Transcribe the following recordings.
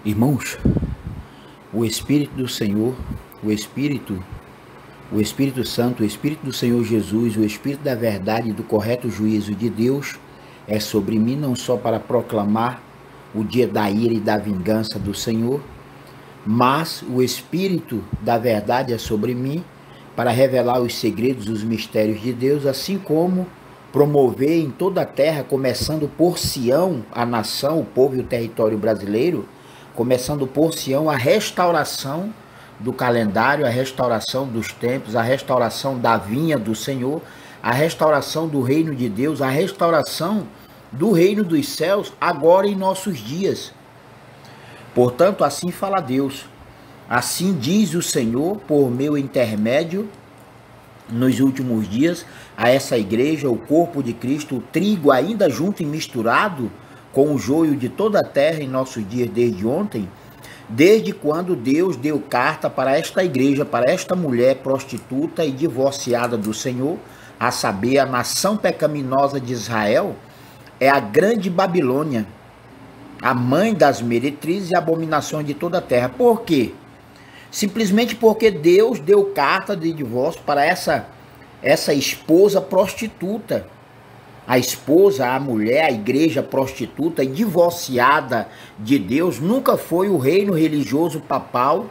Irmãos, o Espírito do Senhor, o Espírito Santo, o Espírito do Senhor Jesus, o Espírito da verdade e do correto juízo de Deus é sobre mim, não só para proclamar o dia da ira e da vingança do Senhor, mas o Espírito da verdade é sobre mim para revelar os segredos, os mistérios de Deus, assim como promover em toda a terra, começando por Sião, a nação, o povo e o território brasileiro, começando por Sião, a restauração do calendário, a restauração dos templos, a restauração da vinha do Senhor, a restauração do reino de Deus, a restauração do reino dos céus, agora em nossos dias. Portanto, assim fala Deus, assim diz o Senhor, por meu intermédio, nos últimos dias, a essa igreja, o corpo de Cristo, o trigo ainda junto e misturado com o joio de toda a terra em nossos dias desde ontem, desde quando Deus deu carta para esta igreja, para esta mulher prostituta e divorciada do Senhor, a saber, a nação pecaminosa de Israel, é a grande Babilônia, a mãe das meretrizes e abominações de toda a terra. Por quê? Simplesmente porque Deus deu carta de divórcio para essa esposa prostituta. A esposa, a mulher, a igreja prostituta e divorciada de Deus nunca foi o reino religioso papal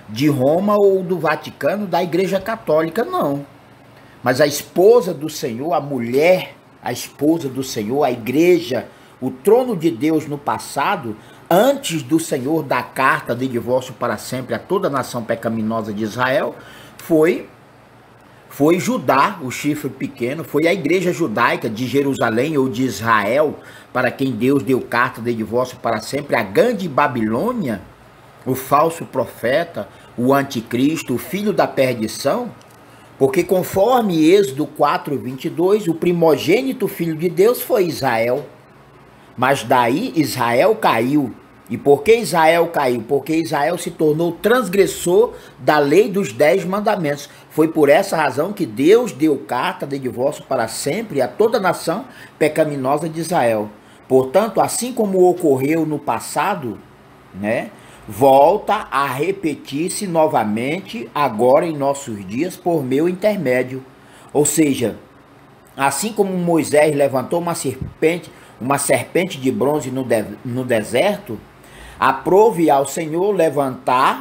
de Roma ou do Vaticano, da igreja católica, não. Mas a esposa do Senhor, a mulher, a esposa do Senhor, a igreja, o trono de Deus no passado, antes do Senhor dar carta de divórcio para sempre a toda a nação pecaminosa de Israel, foi Judá, o chifre pequeno, foi a igreja judaica de Jerusalém ou de Israel, para quem Deus deu carta de divórcio para sempre, a grande Babilônia, o falso profeta, o anticristo, o filho da perdição, porque conforme Êxodo 4:22, o primogênito filho de Deus foi Israel, mas daí Israel caiu. E por que Israel caiu? Porque Israel se tornou transgressor da lei dos 10 mandamentos. Foi por essa razão que Deus deu carta de divórcio para sempre a toda a nação pecaminosa de Israel. Portanto, assim como ocorreu no passado, volta a repetir-se novamente agora em nossos dias por meu intermédio. Ou seja, assim como Moisés levantou uma serpente de bronze no deserto, aprove ao Senhor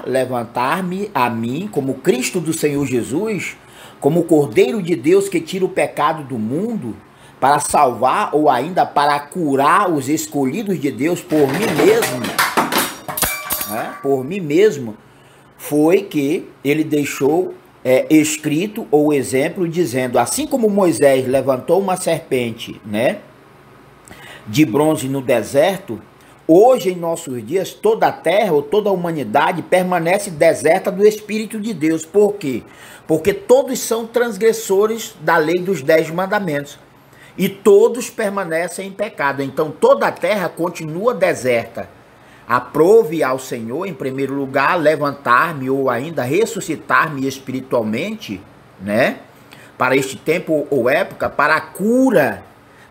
levantar-me a mim como Cristo do Senhor Jesus, como o Cordeiro de Deus que tira o pecado do mundo, para salvar ou ainda para curar os escolhidos de Deus por mim mesmo. Por mim mesmo foi que ele deixou escrito ou exemplo dizendo, assim como Moisés levantou uma serpente, de bronze no deserto, hoje em nossos dias toda a terra ou toda a humanidade permanece deserta do Espírito de Deus. Por quê? Porque todos são transgressores da lei dos 10 mandamentos e todos permanecem em pecado. Então toda a terra continua deserta. Aprove ao Senhor, em primeiro lugar, levantar-me ou ainda ressuscitar-me espiritualmente, para este tempo ou época, para a cura,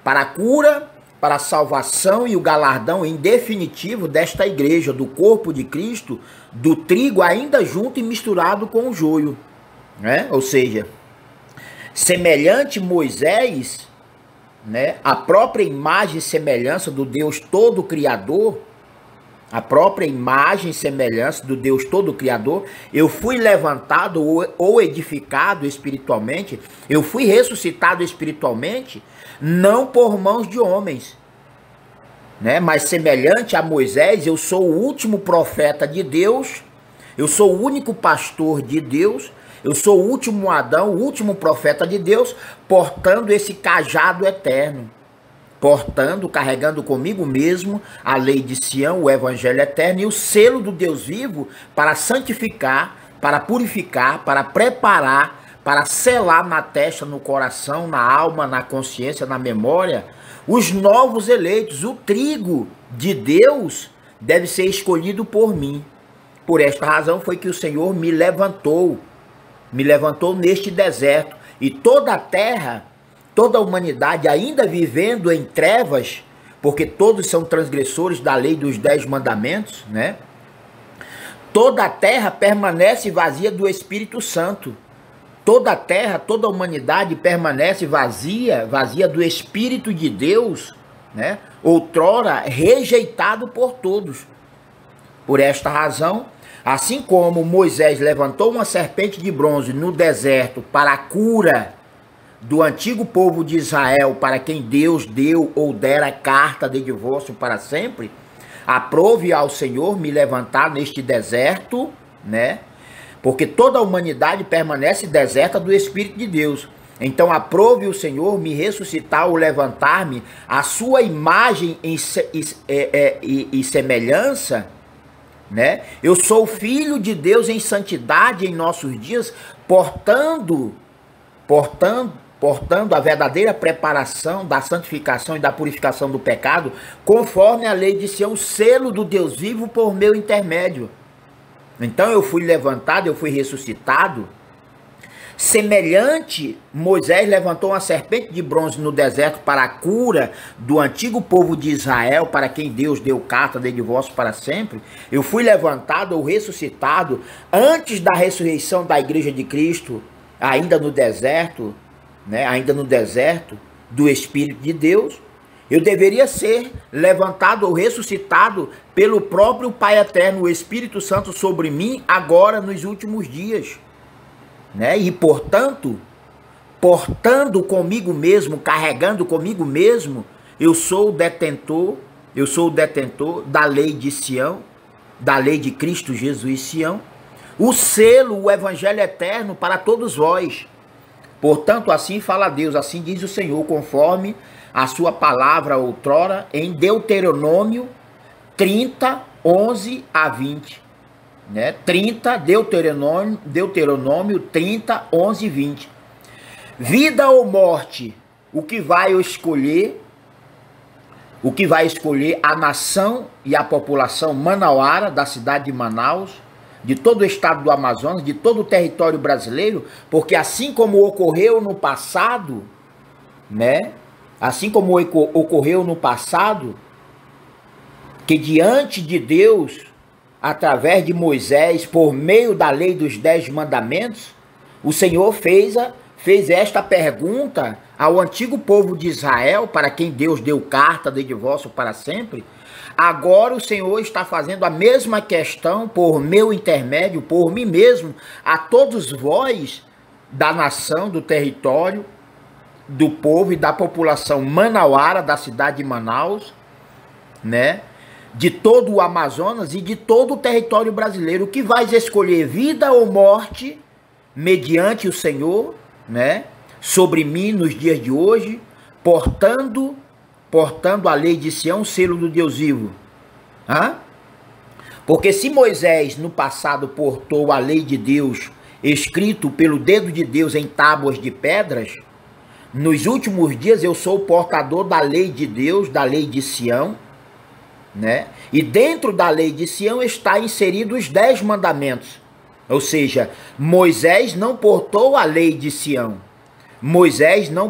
para a salvação e o galardão em definitivo desta igreja, do corpo de Cristo, do trigo ainda junto e misturado com o joio. Ou seja, semelhante Moisés, a própria imagem e semelhança do Deus todo Criador, a própria imagem e semelhança do Deus todo Criador, eu fui levantado ou edificado espiritualmente, eu fui ressuscitado espiritualmente, não por mãos de homens, mas semelhante a Moisés, eu sou o último profeta de Deus, eu sou o único pastor de Deus, eu sou o último Adão, o último profeta de Deus, portando esse cajado eterno, carregando comigo mesmo a lei de Sião, o evangelho eterno e o selo do Deus vivo para santificar, para purificar, para preparar, para selar na testa, no coração, na alma, na consciência, na memória, os novos eleitos. O trigo de Deus deve ser escolhido por mim. Por esta razão foi que o Senhor me levantou neste deserto, e toda a terra, toda a humanidade ainda vivendo em trevas, porque todos são transgressores da lei dos 10 mandamentos, Toda a terra permanece vazia do Espírito Santo. Toda a terra, toda a humanidade permanece vazia do Espírito de Deus, né? Outrora rejeitado por todos. Por esta razão, assim como Moisés levantou uma serpente de bronze no deserto para a cura do antigo povo de Israel, para quem Deus deu ou dera carta de divórcio para sempre, aprove ao Senhor me levantar neste deserto, né? Porque toda a humanidade permanece deserta do Espírito de Deus. Então aprove o Senhor me ressuscitar ou levantar-me à sua imagem e semelhança, né? Eu sou filho de Deus em santidade em nossos dias, portando a verdadeira preparação da santificação e da purificação do pecado, conforme a lei de Sião, o selo do Deus vivo por meu intermédio. Então eu fui levantado, eu fui ressuscitado. Semelhante, Moisés levantou uma serpente de bronze no deserto para a cura do antigo povo de Israel, para quem Deus deu carta de divórcio para sempre. Eu fui levantado ou ressuscitado antes da ressurreição da igreja de Cristo, ainda no deserto, né? Ainda no deserto do Espírito de Deus. Eu deveria ser levantado ou ressuscitado pelo próprio Pai Eterno, o Espírito Santo sobre mim, agora nos últimos dias, né? E portanto, portando comigo mesmo, carregando comigo mesmo, eu sou o detentor da lei de Sião, da lei de Cristo Jesus Sião, o selo, o evangelho eterno para todos vós. Portanto, assim fala Deus, assim diz o Senhor, conforme a sua palavra outrora, em Deuteronômio 30, 11 a 20. Né? Deuteronômio 30, 11 e 20. Vida ou morte, o que vai escolher a nação e a população manauara da cidade de Manaus, de todo o estado do Amazonas, de todo o território brasileiro, porque assim como ocorreu no passado, né? Assim como ocorreu no passado, que diante de Deus, através de Moisés, por meio da lei dos 10 mandamentos, o Senhor fez esta pergunta ao antigo povo de Israel, para quem Deus deu carta de divórcio para sempre. Agora o Senhor está fazendo a mesma questão por meu intermédio, por mim mesmo, a todos vós da nação, do território, do povo e da população manauara da cidade de Manaus, né? De todo o Amazonas e de todo o território brasileiro, que vais escolher vida ou morte mediante o Senhor, né? Sobre mim nos dias de hoje, portando a lei de Sião, o selo do Deus vivo. Hã? Porque se Moisés no passado portou a lei de Deus, escrito pelo dedo de Deus em tábuas de pedras, nos últimos dias eu sou o portador da lei de Deus, da lei de Sião, né? E dentro da lei de Sião está inserido os 10 mandamentos. Ou seja, Moisés não portou a lei de Sião. Moisés não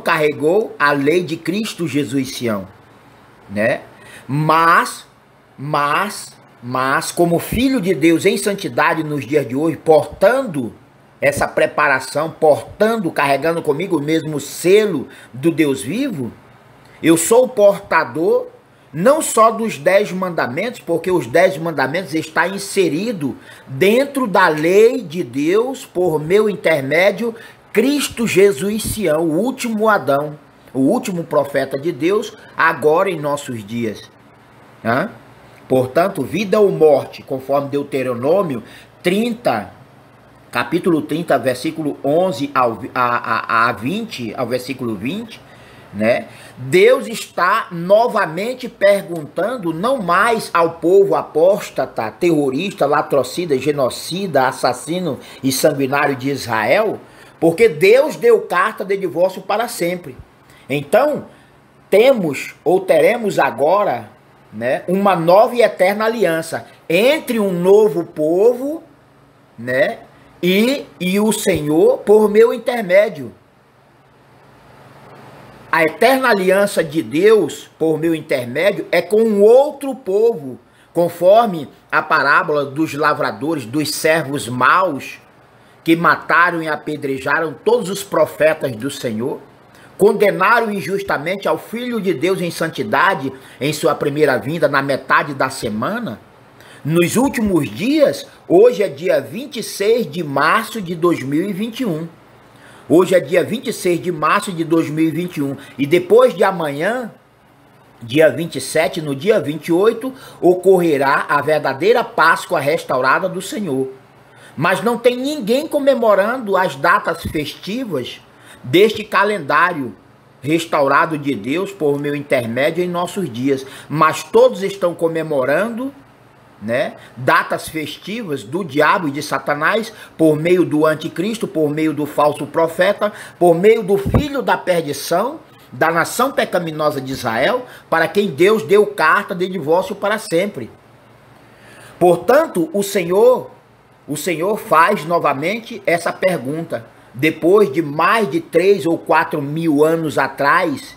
carregou a lei de Cristo Jesus Sião, né? Mas como filho de Deus em santidade nos dias de hoje, portando essa preparação, carregando comigo mesmo o selo do Deus vivo, eu sou o portador não só dos 10 mandamentos, porque os 10 mandamentos estão inseridos dentro da lei de Deus, por meu intermédio, Cristo Jesus Sião, o último Adão, o último profeta de Deus, agora em nossos dias. Hã? Portanto, vida ou morte, conforme Deuteronômio 30, capítulo 30, versículo 11 a 20, ao versículo 20, né? Deus está novamente perguntando, não mais ao povo apóstata, terrorista, latrocida, genocida, assassino e sanguinário de Israel, porque Deus deu carta de divórcio para sempre. Então, teremos agora, né, uma nova e eterna aliança entre um novo povo, né, e o Senhor por meu intermédio. A eterna aliança de Deus por meu intermédio é com um outro povo, conforme a parábola dos lavradores, dos servos maus, que mataram e apedrejaram todos os profetas do Senhor, condenaram injustamente ao Filho de Deus em santidade em sua primeira vinda, na metade da semana. Nos últimos dias, hoje é dia 26 de março de 2021. Hoje é dia 26 de março de 2021. E depois de amanhã, dia 27, no dia 28, ocorrerá a verdadeira Páscoa restaurada do Senhor. Mas não tem ninguém comemorando as datas festivas deste calendário restaurado de Deus por meu intermédio em nossos dias. Mas todos estão comemorando, né, datas festivas do diabo e de Satanás por meio do anticristo, por meio do falso profeta, por meio do filho da perdição, da nação pecaminosa de Israel, para quem Deus deu carta de divórcio para sempre. Portanto, o Senhor faz novamente essa pergunta. Depois de mais de 3 ou 4 mil anos atrás,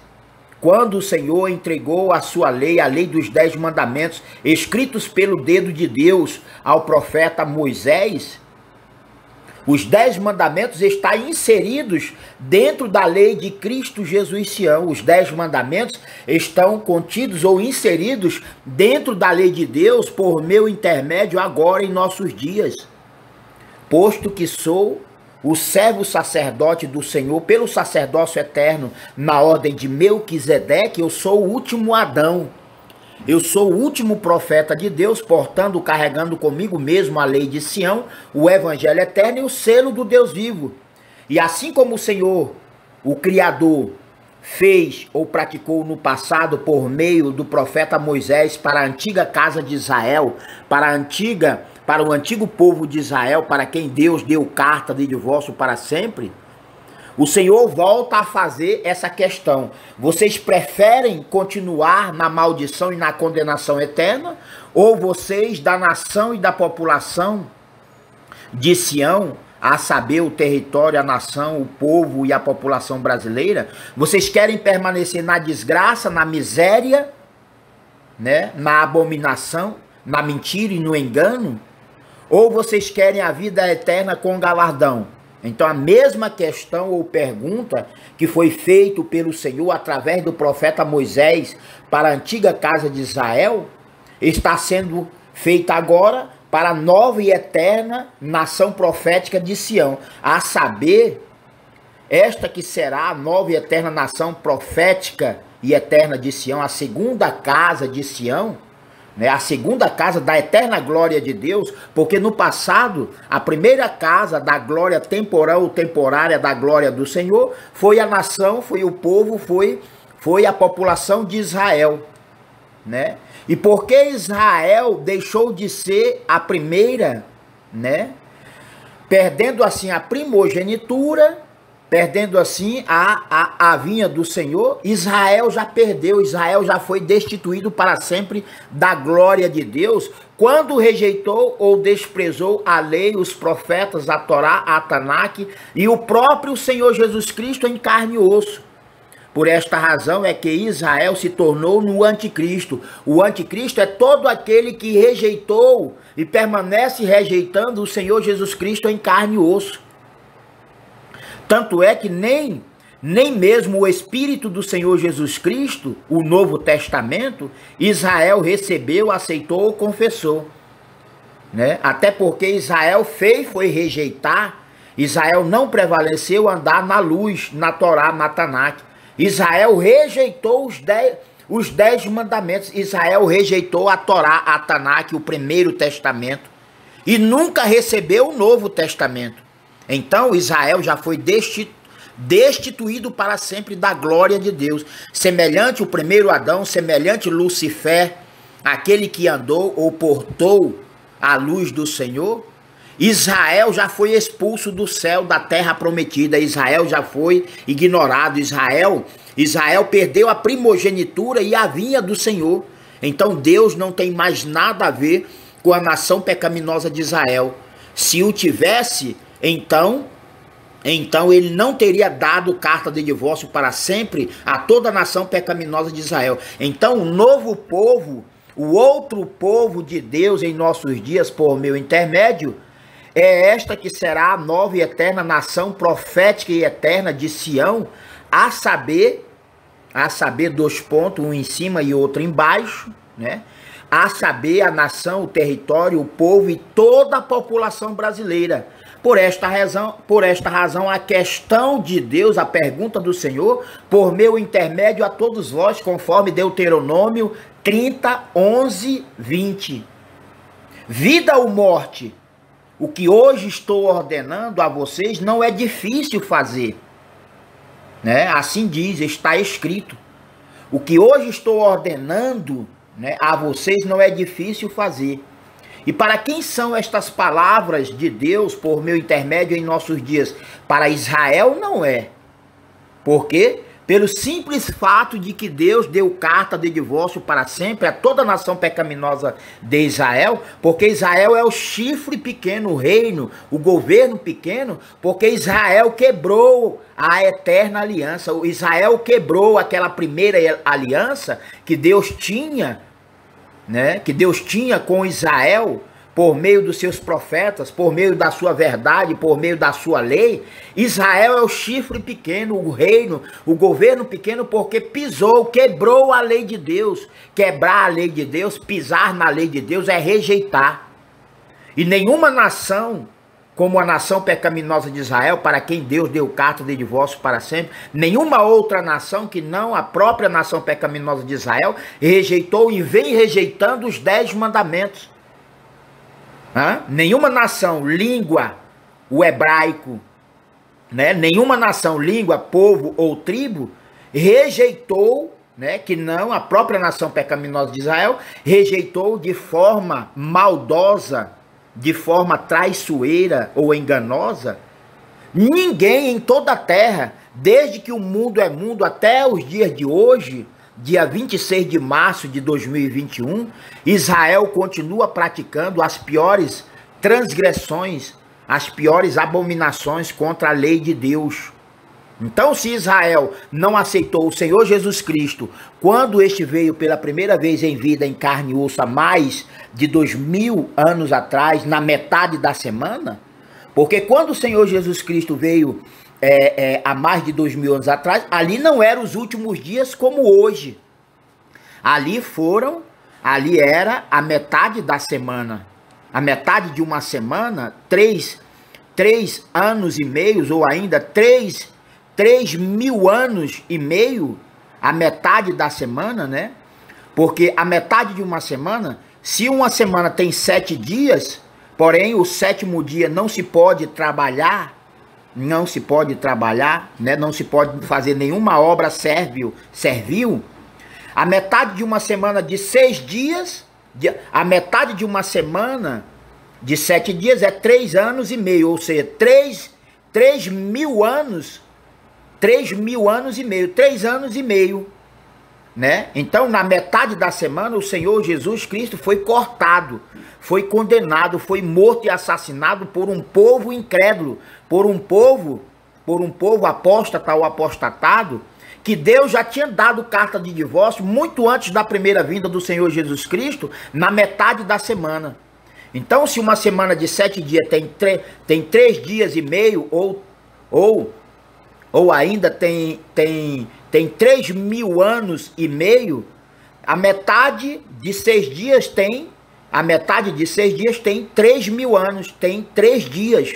quando o Senhor entregou a sua lei, a lei dos 10 mandamentos, escritos pelo dedo de Deus ao profeta Moisés, os 10 mandamentos estão inseridos dentro da lei de Cristo Jesus Sião. Os 10 mandamentos estão contidos ou inseridos dentro da lei de Deus por meu intermédio agora em nossos dias. Posto que sou o servo sacerdote do Senhor, pelo sacerdócio eterno, na ordem de Melquisedeque, eu sou o último Adão. Eu sou o último profeta de Deus, portando, carregando comigo mesmo a lei de Sião, o evangelho eterno e o selo do Deus vivo. E assim como o Senhor, o Criador, fez ou praticou no passado por meio do profeta Moisés para a antiga casa de Israel, para o antigo povo de Israel, para quem Deus deu carta de divórcio para sempre, o Senhor volta a fazer essa questão. Vocês preferem continuar na maldição e na condenação eterna? Ou vocês, da nação e da população de Sião, a saber, o território, a nação, o povo e a população brasileira, vocês querem permanecer na desgraça, na miséria, né, na abominação, na mentira e no engano? Ou vocês querem a vida eterna com galardão? Então a mesma questão ou pergunta que foi feita pelo Senhor através do profeta Moisés para a antiga casa de Israel, está sendo feita agora para a nova e eterna nação profética de Sião. A saber, esta que será a nova e eterna nação profética e eterna de Sião, a segunda casa de Sião, né, a segunda casa da eterna glória de Deus, porque no passado, a primeira casa da glória temporal ou temporária da glória do Senhor foi a nação, foi o povo, foi a população de Israel, né? E porque Israel deixou de ser a primeira, né, perdendo assim a primogenitura, perdendo assim a vinha do Senhor, Israel já perdeu, Israel já foi destituído para sempre da glória de Deus, quando rejeitou ou desprezou a lei, os profetas, a Torá, a Tanakh e o próprio Senhor Jesus Cristo em carne e osso. Por esta razão é que Israel se tornou no anticristo. O anticristo é todo aquele que rejeitou e permanece rejeitando o Senhor Jesus Cristo em carne e osso. Tanto é que nem mesmo o Espírito do Senhor Jesus Cristo, o Novo Testamento, Israel recebeu, aceitou ou confessou, né? Até porque Israel foi rejeitar, Israel não prevaleceu andar na luz, na Torá, na Tanakh. Israel rejeitou os 10 mandamentos, Israel rejeitou a Torá, a Tanakh, o Primeiro Testamento, e nunca recebeu o Novo Testamento. Então Israel já foi destituído para sempre da glória de Deus. Semelhante o primeiro Adão, semelhante Lucifer, aquele que andou ou portou a luz do Senhor, Israel já foi expulso do céu, da terra prometida. Israel já foi ignorado. Israel perdeu a primogenitura e a vinha do Senhor. Então Deus não tem mais nada a ver com a nação pecaminosa de Israel. Se o tivesse, então ele não teria dado carta de divórcio para sempre a toda a nação pecaminosa de Israel. Então o novo povo, o outro povo de Deus em nossos dias por meu intermédio, é esta que será a nova e eterna nação profética e eterna de Sião, a saber, dois pontos, um em cima e outro embaixo, né? A saber, a nação, o território, o povo e toda a população brasileira. Por esta razão, a questão de Deus, a pergunta do Senhor, por meu intermédio a todos vós, conforme Deuteronômio 30, 11, 20. Vida ou morte? O que hoje estou ordenando a vocês não é difícil fazer, né? Assim diz, está escrito. O que hoje estou ordenando, né, a vocês não é difícil fazer. E para quem são estas palavras de Deus por meu intermédio em nossos dias? Para Israel não é. Por quê? Pelo simples fato de que Deus deu carta de divórcio para sempre a toda a nação pecaminosa de Israel, porque Israel é o chifre pequeno, o reino, o governo pequeno, porque Israel quebrou a eterna aliança. O Israel quebrou aquela primeira aliança que Deus tinha, né? Que Deus tinha com Israel, por meio dos seus profetas, por meio da sua verdade, por meio da sua lei. Israel é o chifre pequeno, o reino, o governo pequeno, porque pisou, quebrou a lei de Deus. Quebrar a lei de Deus, pisar na lei de Deus é rejeitar. E nenhuma nação, como a nação pecaminosa de Israel, para quem Deus deu carta de divórcio para sempre, nenhuma outra nação que não a própria nação pecaminosa de Israel rejeitou e vem rejeitando os 10 mandamentos. Nenhuma nação, língua, o hebraico, né? Nenhuma nação, língua, povo ou tribo rejeitou, né? Que não a própria nação pecaminosa de Israel rejeitou de forma maldosa, de forma traiçoeira ou enganosa. Ninguém em toda a terra, desde que o mundo é mundo até os dias de hoje, dia 26 de março de 2021, Israel continua praticando as piores transgressões, as piores abominações contra a lei de Deus. Então, se Israel não aceitou o Senhor Jesus Cristo, quando este veio pela primeira vez em vida, em carne e osso, há mais de 2000 anos atrás, na metade da semana, porque quando o Senhor Jesus Cristo veio há mais de 2000 anos atrás, ali não eram os últimos dias como hoje. Ali era a metade da semana. A metade de uma semana, 3 anos e meio, ou ainda 3.000 anos e meio, a metade da semana, né? Porque a metade de uma semana, se uma semana tem 7 dias, porém o 7º dia não se pode trabalhar, né? Não se pode fazer nenhuma obra servil. A metade de uma semana de 6 dias, a metade de uma semana de 7 dias é 3 anos e meio, ou seja, 3.000 anos, 3.000 anos e meio, 3 anos e meio, né? Então, na metade da semana, o Senhor Jesus Cristo foi cortado, foi condenado, foi morto e assassinado por um povo incrédulo, por um povo apóstata ou apostatado, que Deus já tinha dado carta de divórcio muito antes da primeira vinda do Senhor Jesus Cristo, na metade da semana. Então, se uma semana de 7 dias tem 3 dias e meio, ou ainda tem 3.000 anos e meio, a metade de 6 dias tem 3.000 anos, tem 3 dias.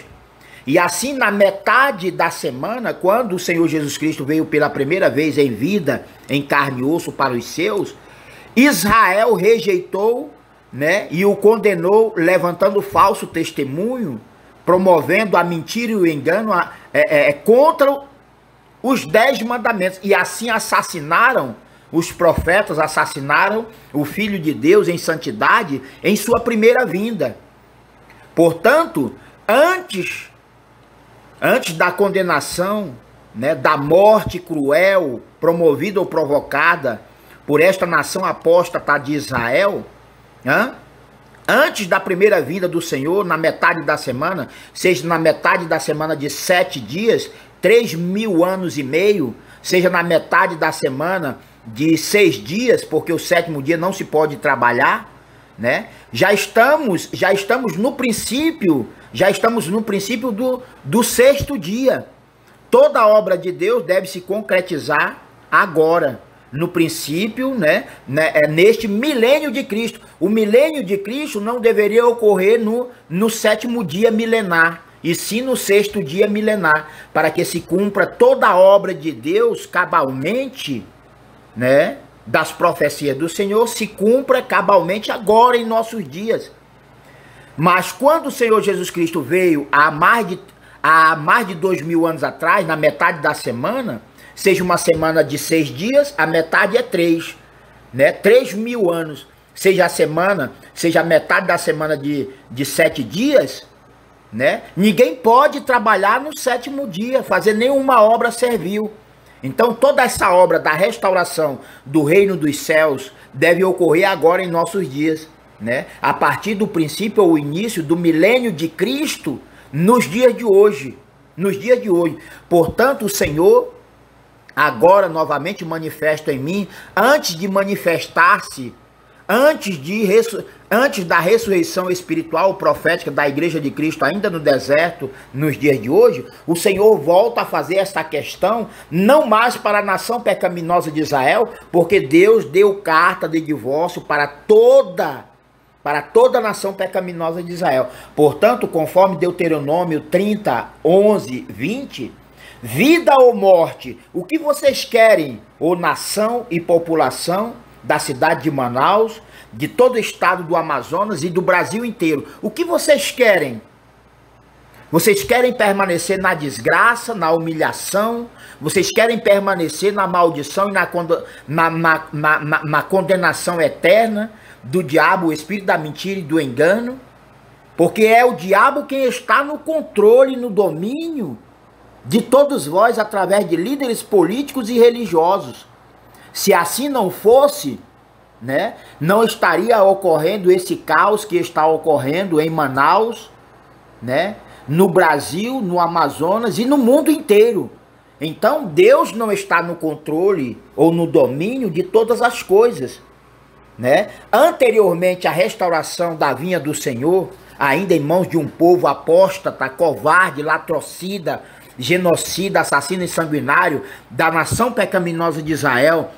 E assim, na metade da semana, quando o Senhor Jesus Cristo veio pela primeira vez em vida, em carne e osso para os seus, Israel rejeitou, né, e o condenou, levantando falso testemunho, promovendo a mentira e o engano contra os 10 mandamentos. E assim assassinaram os profetas, assassinaram o Filho de Deus em santidade em sua primeira vinda. Portanto, antes da condenação, né, da morte cruel promovida ou provocada por esta nação apóstata de Israel, antes da primeira vinda do Senhor, na metade da semana, seja na metade da semana de 7 dias, 3.000 anos e meio, seja na metade da semana de 6 dias, porque o 7º dia não se pode trabalhar, né? Já estamos no princípio do 6º dia. Toda obra de Deus deve se concretizar agora, no princípio, né, neste milênio de Cristo. O milênio de Cristo não deveria ocorrer no 7º dia milenar, e sim no 6º dia milenar, para que se cumpra toda a obra de Deus cabalmente, né, das profecias do Senhor, se cumpra cabalmente agora em nossos dias. Mas quando o Senhor Jesus Cristo veio há mais de 2000 anos atrás, na metade da semana, seja uma semana de 6 dias, a metade é 3, né? 3.000 anos, seja a metade da semana de 7 dias, né? Ninguém pode trabalhar no 7º dia, fazer nenhuma obra servil. Então toda essa obra da restauração do reino dos céus deve ocorrer agora em nossos dias, né? A partir do princípio ou início do milênio de Cristo, nos dias de hoje. Portanto, o Senhor agora novamente manifesta em mim, antes de manifestar-se, antes da ressurreição espiritual profética da Igreja de Cristo, ainda no deserto, nos dias de hoje, o Senhor volta a fazer essa questão, não mais para a nação pecaminosa de Israel, porque Deus deu carta de divórcio para toda a nação pecaminosa de Israel. Portanto, conforme Deuteronômio 30, 11, 20, vida ou morte, o que vocês querem, ô nação e população da cidade de Manaus, de todo o estado do Amazonas e do Brasil inteiro? O que vocês querem? Vocês querem permanecer na desgraça, na humilhação? Vocês querem permanecer na maldição e na condenação eterna do diabo, o espírito da mentira e do engano? Porque é o diabo quem está no controle, no domínio de todos vós, através de líderes políticos e religiosos. Se assim não fosse, né, não estaria ocorrendo esse caos que está ocorrendo em Manaus, né, no Brasil, no Amazonas e no mundo inteiro. Então Deus não está no controle ou no domínio de todas as coisas, né? Anteriormente à restauração da vinha do Senhor, ainda em mãos de um povo apóstata, covarde, latrocida, genocida, assassino e sanguinário da nação pecaminosa de Israel,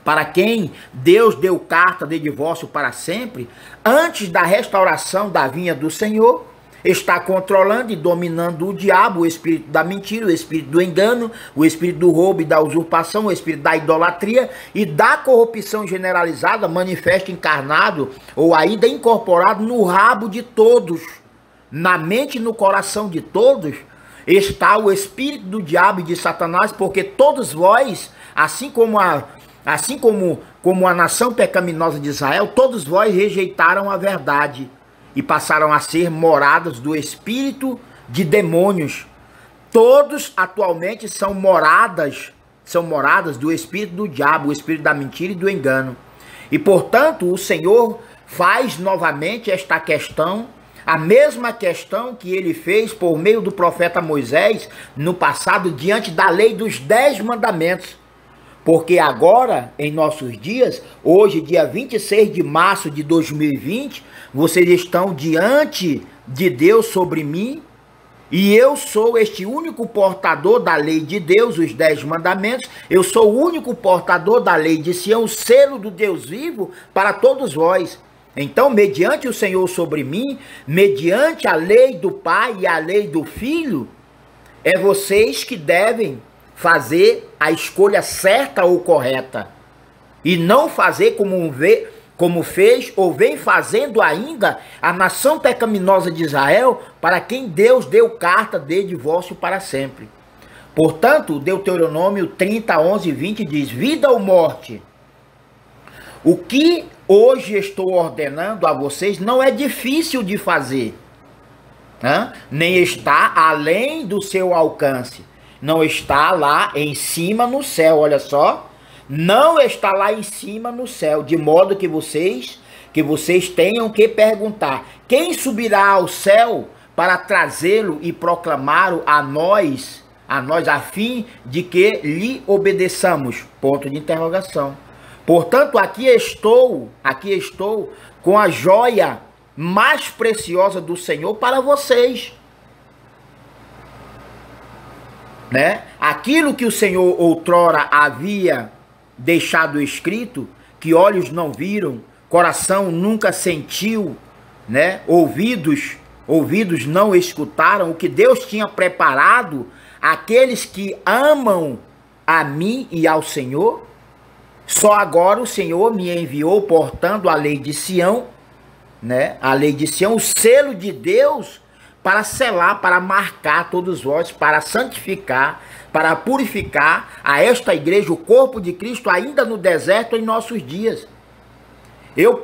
para quem Deus deu carta de divórcio para sempre, antes da restauração da vinha do Senhor, está controlando e dominando o diabo, o espírito da mentira, o espírito do engano, o espírito do roubo e da usurpação, o espírito da idolatria e da corrupção generalizada, manifesto encarnado ou ainda incorporado no rabo de todos, na mente e no coração de todos, está o espírito do diabo e de Satanás, porque todos vós, assim como a nação pecaminosa de Israel, todos vós rejeitaram a verdade e passaram a ser moradas do espírito de demônios. Todos atualmente são moradas do espírito do diabo, o espírito da mentira e do engano. E portanto o Senhor faz novamente esta questão, a mesma questão que ele fez por meio do profeta Moisés no passado, diante da lei dos 10 mandamentos. Porque agora, em nossos dias, hoje, dia 26 de março de 2020, vocês estão diante de Deus sobre mim, e eu sou este único portador da lei de Deus, os 10 mandamentos. Eu sou o único portador da lei de Sião, o selo do Deus vivo para todos vós. Então, mediante o Senhor sobre mim, mediante a lei do Pai e a lei do Filho, é vocês que devem fazer a escolha certa ou correta, e não fazer como fez ou vem fazendo ainda a nação pecaminosa de Israel, para quem Deus deu carta de divórcio para sempre. Portanto, Deuteronômio 30, 11 e 20 diz: vida ou morte, o que hoje estou ordenando a vocês não é difícil de fazer, nem está além do seu alcance. Não está lá em cima no céu, olha só. Não está lá em cima no céu, de modo que vocês tenham que perguntar: quem subirá ao céu para trazê-lo e proclamá-lo a nós a nós, a fim de que lhe obedeçamos. Ponto de interrogação. Portanto, aqui estou com a joia mais preciosa do Senhor para vocês. Né? Aquilo que o Senhor outrora havia deixado escrito, que olhos não viram, coração nunca sentiu, né? Ouvidos não escutaram, o que Deus tinha preparado àqueles que amam a mim e ao Senhor. Só agora o Senhor me enviou portando a lei de Sião, né? A lei de Sião, o selo de Deus, para selar, para marcar todos vós, para santificar, para purificar a esta igreja, o corpo de Cristo, ainda no deserto em nossos dias. Eu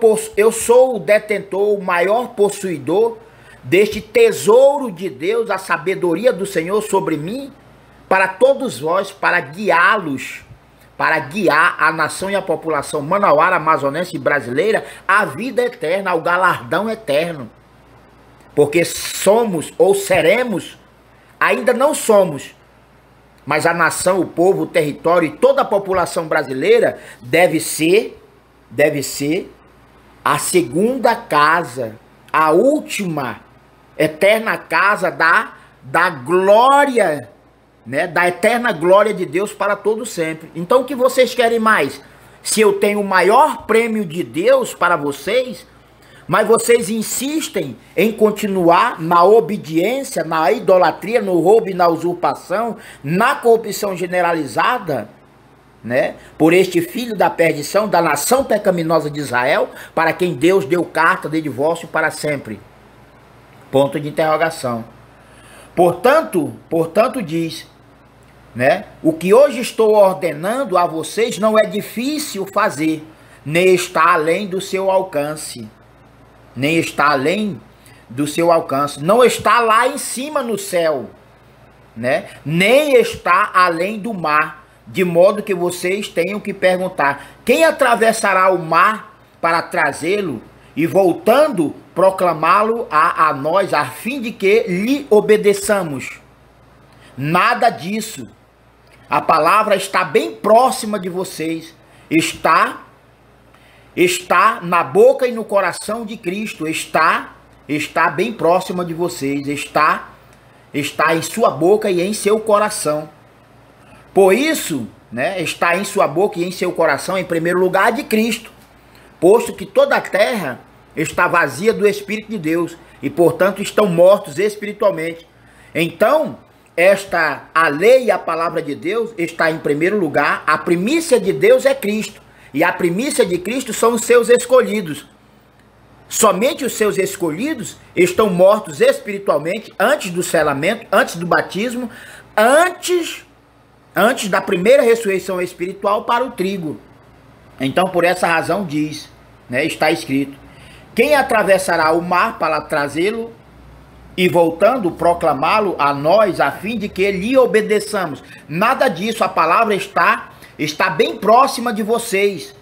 sou o detentor, o maior possuidor deste tesouro de Deus, a sabedoria do Senhor sobre mim, para todos vós, para guiá-los, para guiar a nação e a população manauara, amazonense e brasileira à vida eterna, ao galardão eterno. Porque somos ou seremos, ainda não somos, mas a nação, o povo, o território e toda a população brasileira deve ser a segunda casa, a última eterna casa da glória, né, da eterna glória de Deus para todo sempre. Então o que vocês querem mais? Se eu tenho o maior prêmio de Deus para vocês, mas vocês insistem em continuar na obediência, na idolatria, no roubo e na usurpação, na corrupção generalizada, né, por este filho da perdição, da nação pecaminosa de Israel, para quem Deus deu carta de divórcio para sempre. Ponto de interrogação. Portanto diz, né, o que hoje estou ordenando a vocês não é difícil fazer, nem está além do seu alcance. Nem está além do seu alcance. Não está lá em cima no céu, né? Nem está além do mar, de modo que vocês tenham que perguntar: quem atravessará o mar para trazê-lo e voltando proclamá-lo a nós, a fim de que lhe obedeçamos? Nada disso. A palavra está bem próxima de vocês. Está na boca e no coração de Cristo. Está bem próxima de vocês. Está em sua boca e em seu coração. Por isso, né, está em sua boca e em seu coração, em primeiro lugar, de Cristo, posto que toda a terra está vazia do Espírito de Deus e, portanto, estão mortos espiritualmente. Então, a lei e a palavra de Deus está em primeiro lugar. A primícia de Deus é Cristo, e a primícia de Cristo são os seus escolhidos. Somente os seus escolhidos estão mortos espiritualmente antes do selamento, antes do batismo, antes da primeira ressurreição espiritual para o trigo. Então, por essa razão diz, né, está escrito: quem atravessará o mar para trazê-lo e voltando proclamá-lo a nós, a fim de que lhe obedeçamos? Nada disso. A palavra está bem próxima de vocês.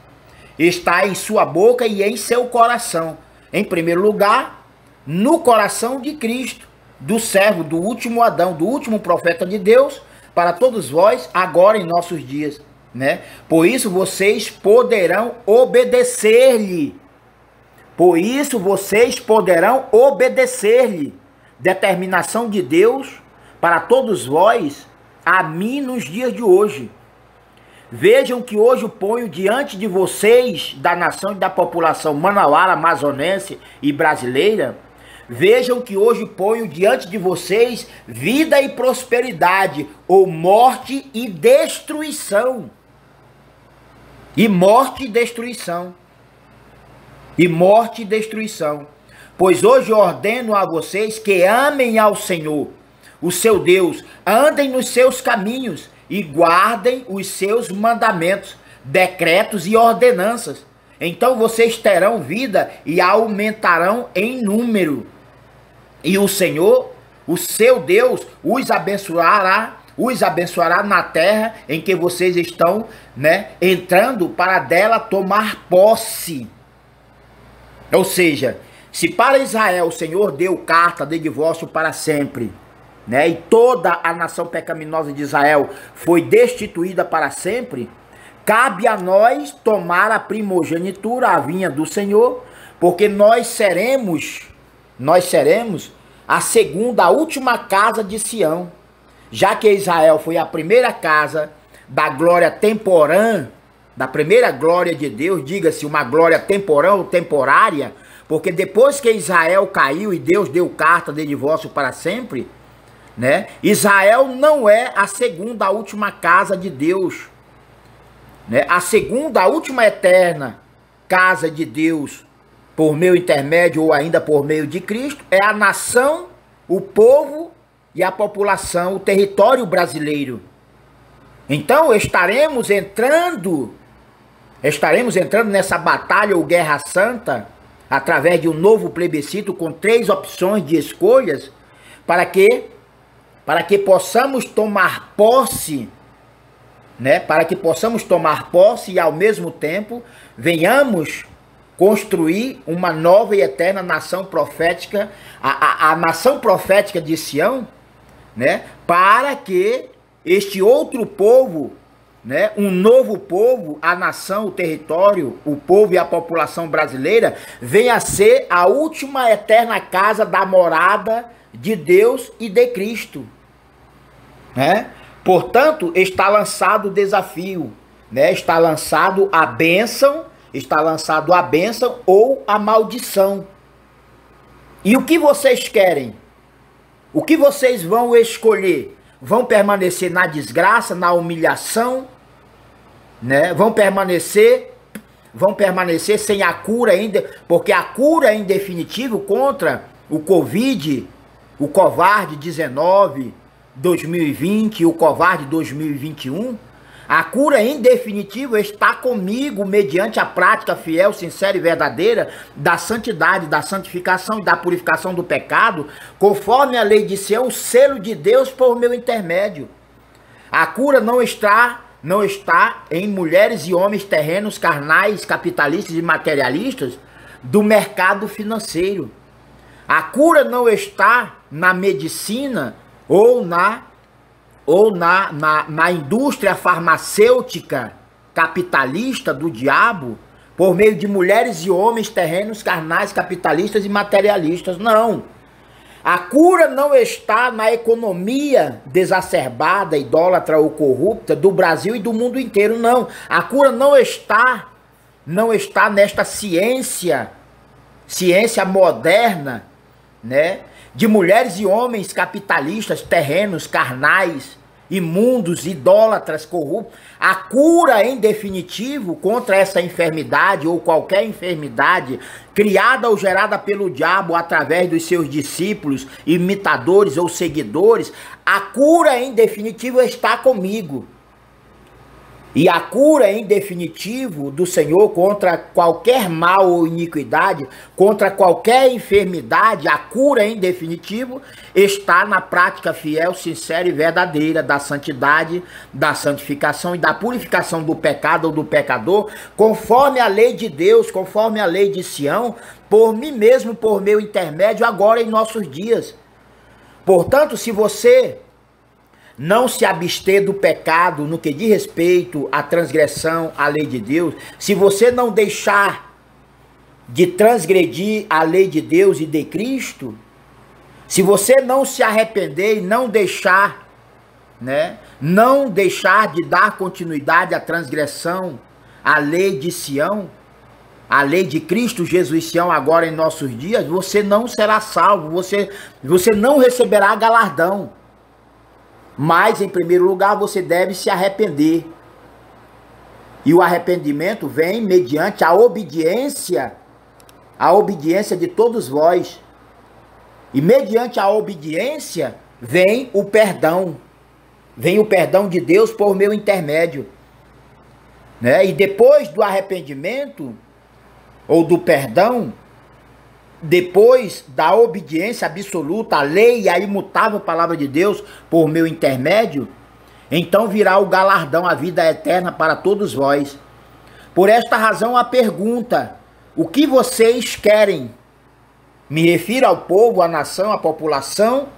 Está em sua boca e em seu coração. Em primeiro lugar, no coração de Cristo, do servo, do último Adão, do último profeta de Deus, para todos vós, agora em nossos dias, né? Por isso vocês poderão obedecer-lhe. Por isso vocês poderão obedecer-lhe. Determinação de Deus para todos vós, a mim nos dias de hoje. Vejam que hoje eu ponho diante de vocês, da nação e da população manauara, amazonense e brasileira, vejam que hoje ponho diante de vocês vida e prosperidade, ou morte e destruição. E morte e destruição. E morte e destruição. Pois hoje ordeno a vocês que amem ao Senhor, o seu Deus, andem nos seus caminhos e guardem os seus mandamentos, decretos e ordenanças. Então vocês terão vida e aumentarão em número. E o Senhor, o seu Deus, os abençoará na terra em que vocês estão, né, entrando para dela tomar posse. Ou seja, se para Israel o Senhor deu carta de divórcio para sempre, né, e toda a nação pecaminosa de Israel foi destituída para sempre, cabe a nós tomar a primogenitura, a vinha do Senhor, porque nós seremos a segunda, a última casa de Sião. Já que Israel foi a primeira casa da glória temporã, da primeira glória de Deus, diga-se uma glória temporã ou temporária, porque depois que Israel caiu e Deus deu carta de divórcio para sempre, né, Israel não é a segunda, a última casa de Deus, né? A segunda, a última eterna casa de Deus, por meio intermédio ou ainda por meio de Cristo, é a nação, o povo e a população, o território brasileiro. Então estaremos entrando nessa batalha ou guerra santa, através de um novo plebiscito com 3 opções de escolhas, para que possamos tomar posse, né? Para que possamos tomar posse e ao mesmo tempo venhamos construir uma nova e eterna nação profética, a nação profética de Sião, né? Para que este outro povo, né, um novo povo, a nação, o território, o povo e a população brasileira, venha a ser a última eterna casa da morada de Deus e de Cristo, né? Portanto, está lançado o desafio, né? Está lançado a bênção ou a maldição. E o que vocês querem? O que vocês vão escolher? Vão permanecer na desgraça, na humilhação, né? Vão permanecer sem a cura ainda, porque a cura em definitivo contra o Covid, o Covarde-19, 2020, o Covarde 2021, a cura em definitivo está comigo mediante a prática fiel, sincera e verdadeira da santidade, da santificação e da purificação do pecado, conforme a lei de Sião, o selo de Deus por meu intermédio. A cura não está em mulheres e homens terrenos, carnais, capitalistas e materialistas do mercado financeiro. A cura não está na medicina ou na indústria farmacêutica capitalista do diabo, por meio de mulheres e homens terrenos, carnais, capitalistas e materialistas. Não. A cura não está na economia desacerbada, idólatra ou corrupta do Brasil e do mundo inteiro, não. A cura não está nesta ciência moderna, né, de mulheres e homens capitalistas, terrenos, carnais, imundos, idólatras, corruptos. A cura em definitivo contra essa enfermidade ou qualquer enfermidade criada ou gerada pelo diabo através dos seus discípulos, imitadores ou seguidores, a cura em definitivo está comigo. E a cura em definitivo do Senhor contra qualquer mal ou iniquidade, contra qualquer enfermidade, a cura em definitivo está na prática fiel, sincera e verdadeira da santidade, da santificação e da purificação do pecado ou do pecador, conforme a lei de Deus, conforme a lei de Sião, por mim mesmo, por meu intermédio, agora em nossos dias. Portanto, se você não se abster do pecado no que diz respeito à transgressão à lei de Deus, se você não deixar de transgredir a lei de Deus e de Cristo, se você não se arrepender e não deixar, né, não deixar de dar continuidade à transgressão à lei de Sião, a lei de Cristo Jesus Sião agora em nossos dias, você não será salvo, você não receberá galardão. Mas, em primeiro lugar, você deve se arrepender. E o arrependimento vem mediante a obediência de todos vós. E mediante a obediência vem o perdão. Vem o perdão de Deus por meu intermédio, né? E depois do arrependimento, ou do perdão, depois da obediência absoluta à lei e à imutável palavra de Deus por meu intermédio, então virá o galardão, a vida eterna para todos vós. Por esta razão a pergunta: o que vocês querem? Me refiro ao povo, à nação, à população,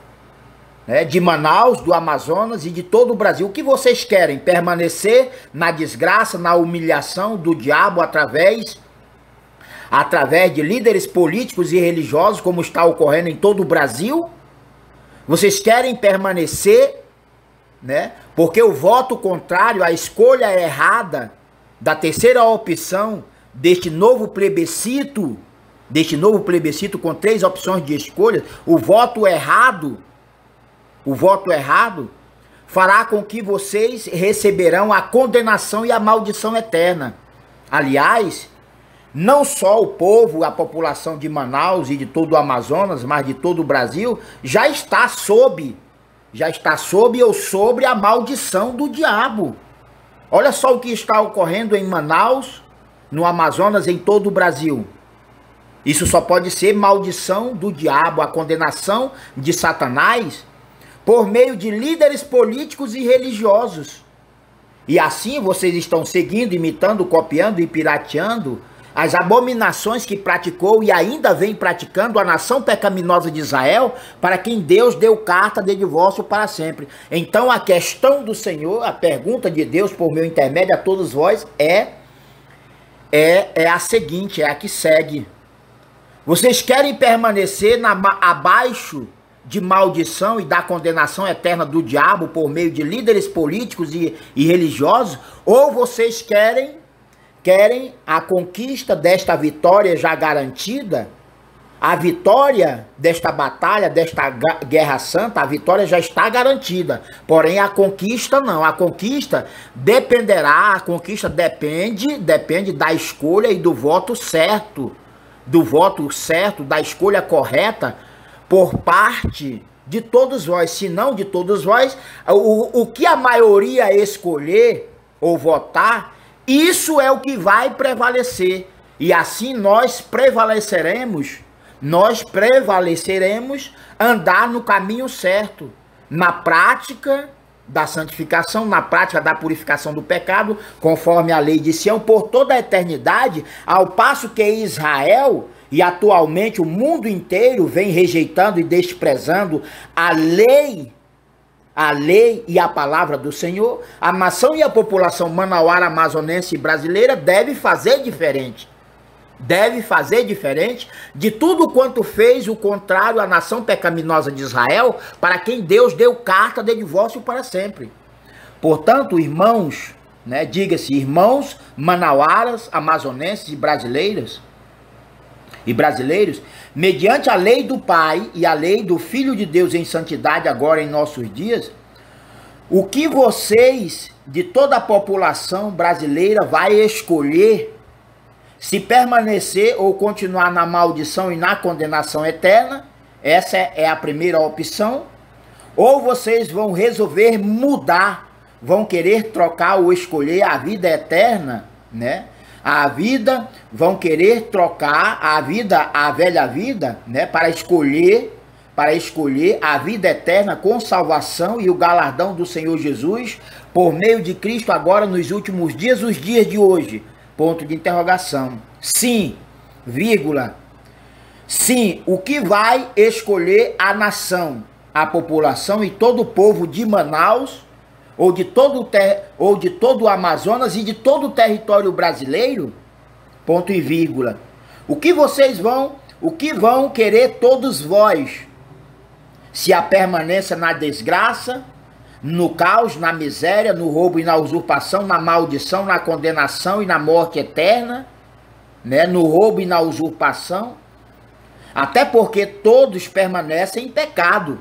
né, de Manaus, do Amazonas e de todo o Brasil. O que vocês querem? Permanecer na desgraça, na humilhação do diabo através de líderes políticos e religiosos, como está ocorrendo em todo o Brasil? Vocês querem permanecer, né? Porque o voto contrário, a escolha errada da terceira opção deste novo plebiscito com 3 opções de escolha, o voto errado fará com que vocês receberão a condenação e a maldição eterna. Aliás, não só o povo, a população de Manaus e de todo o Amazonas, mas de todo o Brasil, já está sob ou sobre a maldição do diabo. Olha só o que está ocorrendo em Manaus, no Amazonas, em todo o Brasil. Isso só pode ser maldição do diabo, a condenação de Satanás, por meio de líderes políticos e religiosos. E assim vocês estão seguindo, imitando, copiando e pirateando as abominações que praticou e ainda vem praticando a nação pecaminosa de Israel, para quem Deus deu carta de divórcio para sempre. Então a questão do Senhor, a pergunta de Deus por meu intermédio a todos vós é a seguinte, é a que segue. Vocês querem permanecer abaixo de maldição e da condenação eterna do diabo por meio de líderes políticos e religiosos? Ou vocês querem a conquista desta vitória já garantida? A vitória desta batalha, desta guerra santa, a vitória já está garantida. Porém, a conquista não. A conquista depende da escolha e do voto certo. Da escolha correta por parte de todos vós. Se não de todos vós, o que a maioria escolher ou votar, isso é o que vai prevalecer. E assim nós prevaleceremos andar no caminho certo, na prática da santificação, na prática da purificação do pecado, conforme a lei de Sião, por toda a eternidade, ao passo que Israel e atualmente o mundo inteiro vem rejeitando e desprezando a lei e a palavra do Senhor. A nação e a população manauara, amazonense e brasileira deve fazer diferente de tudo quanto fez o contrário à nação pecaminosa de Israel, para quem Deus deu carta de divórcio para sempre. Portanto, irmãos, né, diga-se irmãos manauaras, amazonenses e brasileiros, mediante a lei do Pai e a lei do Filho de Deus em santidade agora em nossos dias, o que vocês, de toda a população brasileira, vai escolher se permanecer ou continuar na maldição e na condenação eterna, essa é a primeira opção, ou vocês vão resolver mudar, vão querer trocar ou escolher a vida eterna, né? Vão querer trocar a velha vida, né, para escolher a vida eterna com salvação e o galardão do Senhor Jesus por meio de Cristo agora nos últimos dias, os dias de hoje. Ponto de interrogação. Sim, vírgula. Sim, o que vai escolher a nação, a população e todo o povo de Manaus, ou de todo o Amazonas e de todo o território brasileiro? Ponto e vírgula. O que vão querer todos vós? Se a permanência na desgraça, no caos, na miséria, no roubo e na usurpação, na maldição, na condenação e na morte eterna, né? No roubo e na usurpação, até porque todos permanecem em pecado.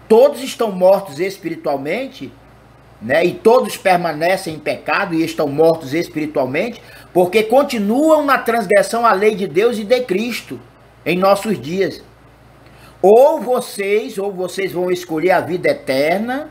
Todos estão mortos espiritualmente, né? E todos permanecem em pecado e estão mortos espiritualmente, porque continuam na transgressão à lei de Deus e de Cristo em nossos dias. Ou vocês vão escolher a vida eterna,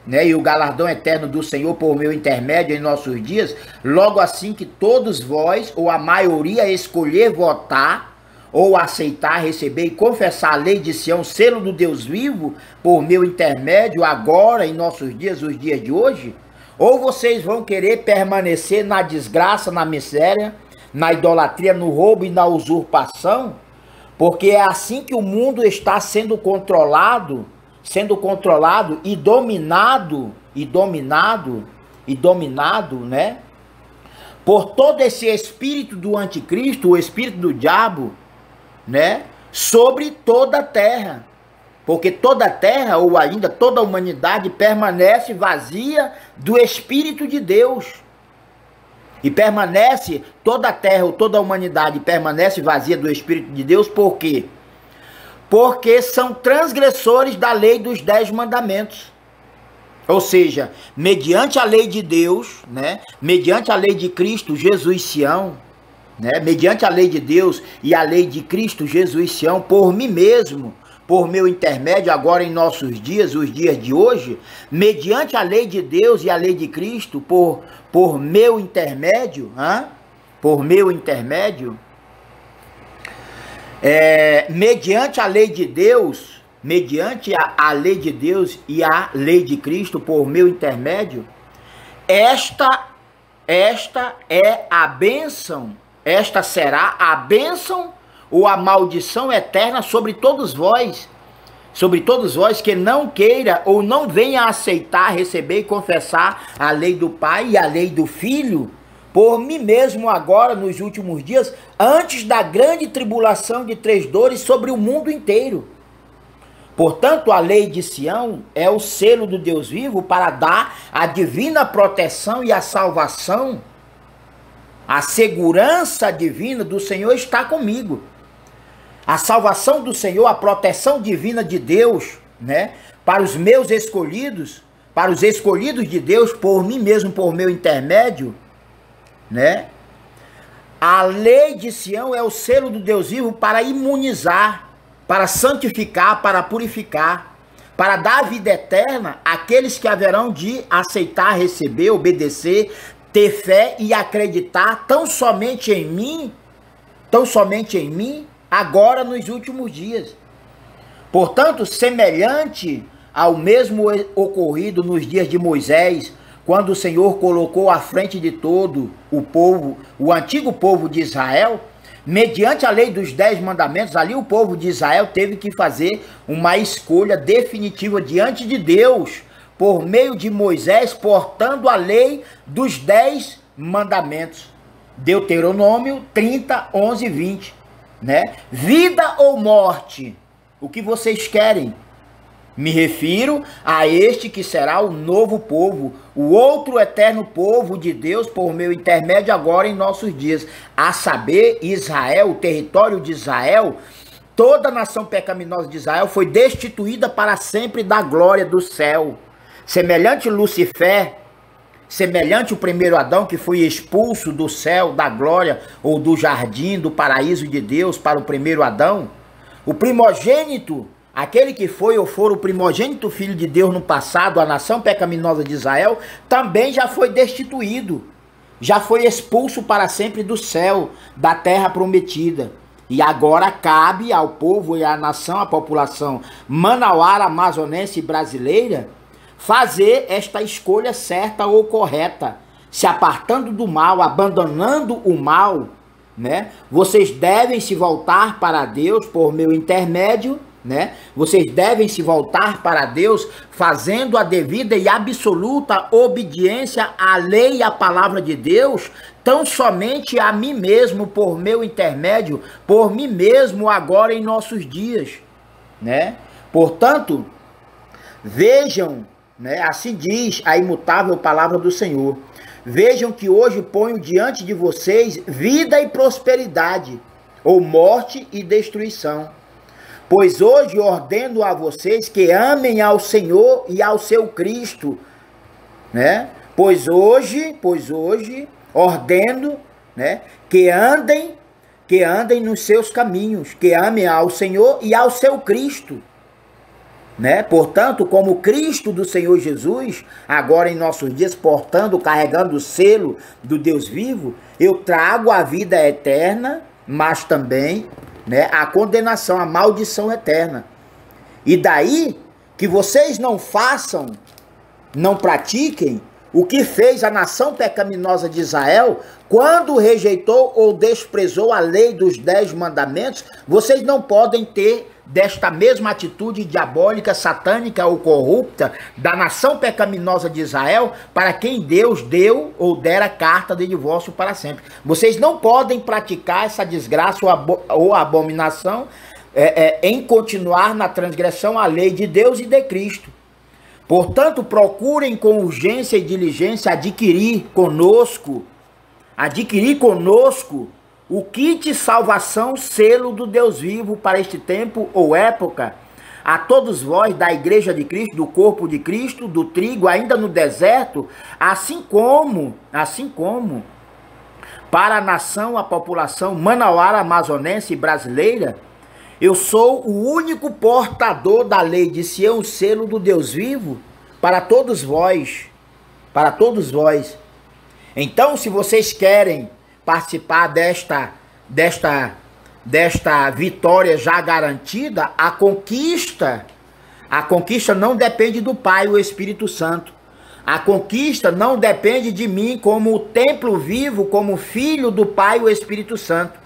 né, e o galardão eterno do Senhor por meu intermédio em nossos dias, logo assim que todos vós, ou a maioria, escolher votar, ou aceitar, receber e confessar a lei de Sião, selo do Deus vivo, por meu intermédio, agora em nossos dias, os dias de hoje, ou vocês vão querer permanecer na desgraça, na miséria, na idolatria, no roubo e na usurpação, porque é assim que o mundo está sendo controlado sendo controlado e dominado, né, por todo esse espírito do anticristo, o espírito do diabo, né, sobre toda a terra. Porque toda a terra, ou ainda toda a humanidade, permanece vazia do Espírito de Deus. E permanece, toda a terra ou toda a humanidade permanece vazia do Espírito de Deus, por quê? Porque são transgressores da lei dos 10 mandamentos. Ou seja, mediante a lei de Deus, né, mediante a lei de Cristo, Jesus Sião, né, mediante a lei de Deus e a lei de Cristo, Jesus Sião, por mim mesmo, por meu intermédio, agora em nossos dias, os dias de hoje, mediante a lei de Deus e a lei de Cristo, por meu intermédio, mediante a lei de Deus, mediante a lei de Deus e a lei de Cristo, por meu intermédio, esta é a bênção, esta será a bênção ou a maldição eterna sobre todos vós que não queira ou não venha aceitar, receber e confessar a lei do Pai e a lei do Filho, por mim mesmo agora nos últimos dias, antes da grande tribulação de 3 dores sobre o mundo inteiro. Portanto, a lei de Sião é o selo do Deus vivo para dar a divina proteção e a salvação. A segurança divina do Senhor está comigo. A salvação do Senhor, a proteção divina de Deus, né, para os meus escolhidos, para os escolhidos de Deus, por mim mesmo, por meu intermédio, né? A lei de Sião é o selo do Deus vivo para imunizar, para santificar, para purificar, para dar a vida eterna àqueles que haverão de aceitar, receber, obedecer, ter fé e acreditar tão somente em mim, agora nos últimos dias. Portanto, semelhante ao mesmo ocorrido nos dias de Moisés, quando o Senhor colocou à frente de todo o povo, o antigo povo de Israel, mediante a lei dos 10 mandamentos, ali o povo de Israel teve que fazer uma escolha definitiva diante de Deus, por meio de Moisés, portando a lei dos 10 mandamentos. Deuteronômio 30, 11 e 20. Né? Vida ou morte? O que vocês querem? Me refiro a este que será o novo povo, o outro eterno povo de Deus, por meu intermédio agora em nossos dias. A saber, Israel, o território de Israel, toda a nação pecaminosa de Israel foi destituída para sempre da glória do céu. Semelhante Lucifer, semelhante o primeiro Adão que foi expulso do céu, da glória, ou do jardim, do paraíso de Deus para o primeiro Adão, o primogênito, aquele que foi ou for o primogênito filho de Deus no passado, a nação pecaminosa de Israel, também já foi destituído, já foi expulso para sempre do céu, da terra prometida. E agora cabe ao povo e à nação, à população manauara, amazonense e brasileira, fazer esta escolha certa ou correta, se apartando do mal, abandonando o mal, né? Vocês devem se voltar para Deus por meu intermédio, né? Vocês devem se voltar para Deus fazendo a devida e absoluta obediência à lei e à palavra de Deus, tão somente a mim mesmo por meu intermédio, por mim mesmo agora em nossos dias, né? Portanto, vejam, né? Assim diz a imutável palavra do Senhor. Vejam que hoje ponho diante de vocês vida e prosperidade, ou morte e destruição. Pois hoje ordeno a vocês que amem ao Senhor e ao seu Cristo, né? Pois hoje ordeno, né, que andem nos seus caminhos, que amem ao Senhor e ao seu Cristo. Né? Portanto, como Cristo do Senhor Jesus, agora em nossos dias, portando, carregando o selo do Deus vivo, eu trago a vida eterna, mas também, né, a condenação, a maldição eterna. E daí que vocês não façam, não pratiquem o que fez a nação pecaminosa de Israel quando rejeitou ou desprezou a lei dos 10 mandamentos, vocês não podem ter desta mesma atitude diabólica, satânica ou corrupta da nação pecaminosa de Israel, para quem Deus deu ou dera carta de divórcio para sempre. Vocês não podem praticar essa desgraça ou abominação em continuar na transgressão à lei de Deus e de Cristo. Portanto, procurem com urgência e diligência adquirir conosco o kit salvação, selo do Deus vivo para este tempo ou época. A todos vós da igreja de Cristo, do corpo de Cristo, do trigo ainda no deserto, assim como para a nação, a população manauara, amazonense e brasileira, eu sou o único portador da lei de Sião, o selo do Deus vivo, para todos vós. Então, se vocês querem participar desta vitória já garantida, a conquista não depende do Pai, o Espírito Santo. A conquista não depende de mim como o templo vivo, como filho do Pai, o Espírito Santo.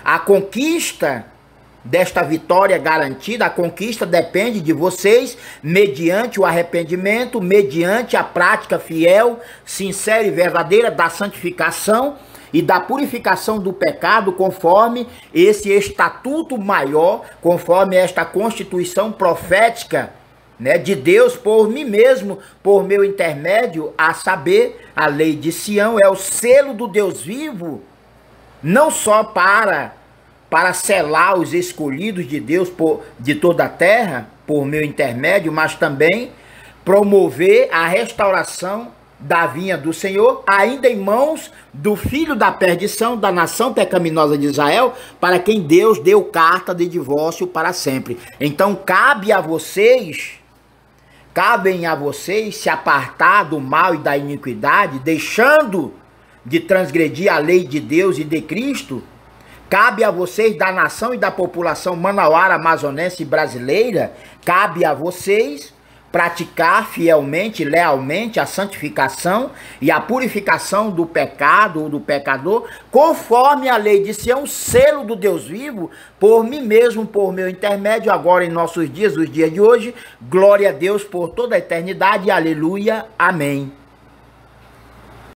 A conquista desta vitória garantida, a conquista depende de vocês, mediante o arrependimento, mediante a prática fiel, sincera e verdadeira da santificação e da purificação do pecado, conforme esse estatuto maior, conforme esta constituição profética, né, de Deus por mim mesmo, por meu intermédio, a saber, a lei de Sião é o selo do Deus vivo, não só para selar os escolhidos de Deus de toda a terra, por meu intermédio, mas também promover a restauração da vinha do Senhor, ainda em mãos do filho da perdição, da nação pecaminosa de Israel, para quem Deus deu carta de divórcio para sempre. Então cabem a vocês se apartar do mal e da iniquidade, deixando de transgredir a lei de Deus e de Cristo. Cabe a vocês da nação e da população manauara, amazonense e brasileira, cabe a vocês praticar fielmente, lealmente a santificação e a purificação do pecado ou do pecador, conforme a lei de Sião, selo do Deus vivo, por mim mesmo, por meu intermédio, agora em nossos dias, os dias de hoje. Glória a Deus por toda a eternidade. Aleluia. Amém.